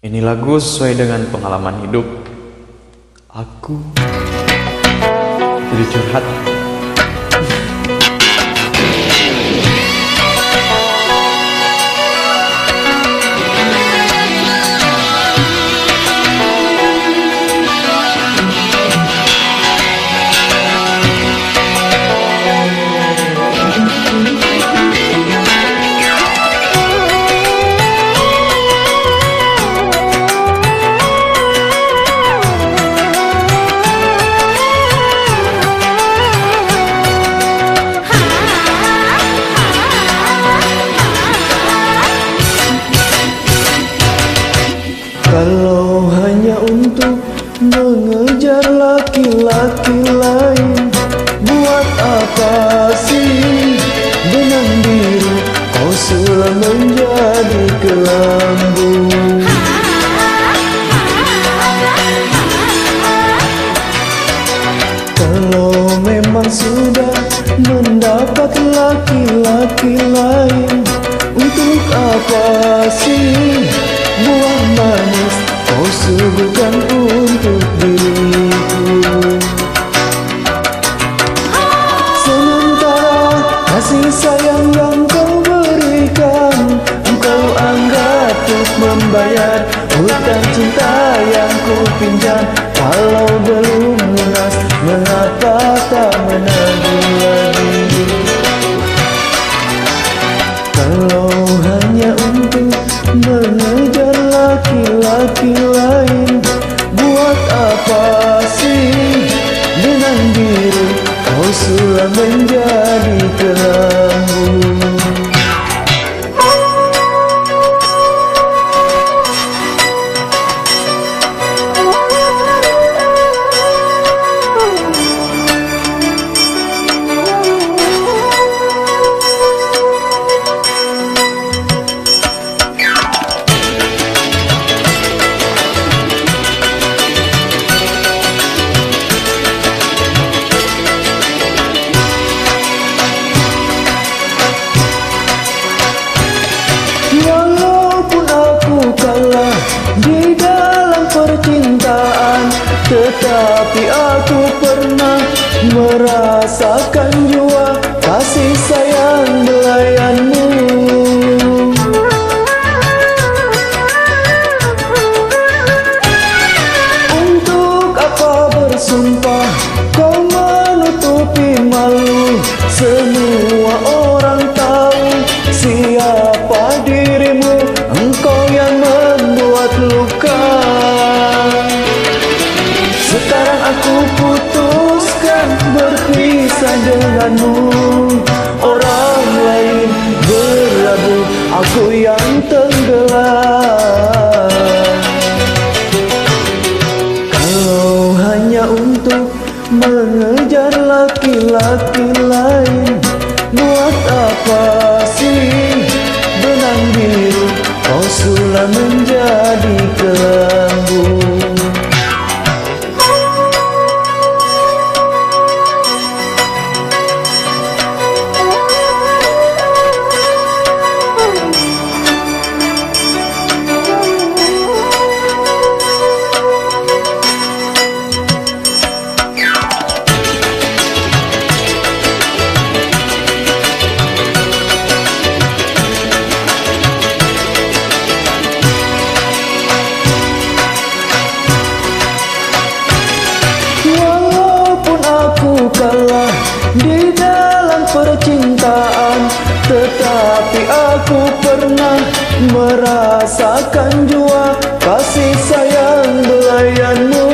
Ini lagu sesuai dengan pengalaman hidup aku. Jadi curhat. Kalau hanya untuk mengejar laki-laki lain, buat apa sih benang biru kau sulam menjadi kelambu? Kalau memang sudah mendapat laki-laki lain, untuk apa sih buah manis kau suguhkan untuk diriku? Sementara kasih sayang yang kau berikan, engkau anggap untuk membayar hutang cinta yang ku pinjam. Kalau belum lunas, mengapa tak menagih lagi? Kalau hanya untuk mengejar laki-laki lain, buat apa sih benang biru kau sulam menjadi kelambu? Walaupun aku kalah di dalam percintaan, tetapi aku pernah merasakan jua kasih sayang belayanmu. Untuk apa bersumpah kau menutupi malu? Semua orang tahu siapa dirimu, engkau yang membuat luka. Sekarang aku putuskan berpisah denganmu. Orang lain berlabuh, aku yang tenggelam. Kalau hanya untuk mengejar laki-laki lain, buat apa sih benang biru kau sulam menjadi kelambu? Kalah di dalam percintaan, tetapi aku pernah merasakan jua kasih sayang belayanmu.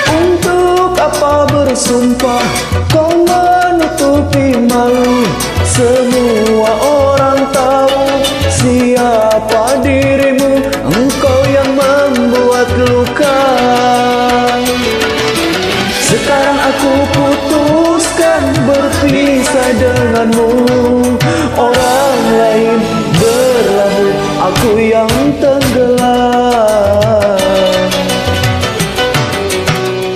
Untuk apa bersumpah kau menutupi malu? Semua orang tahu siapa dirimu, engkau yang membuat luka. Sekarang aku putuskan berpisah denganmu. Orang lain berlabuh, aku yang tenggelam.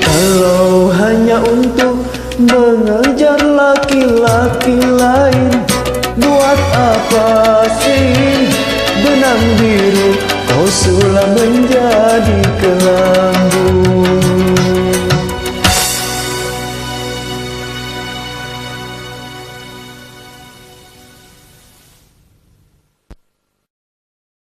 Kalau hanya untuk mengejar laki-laki lain, benang biru, kau sulam menjadi gelap.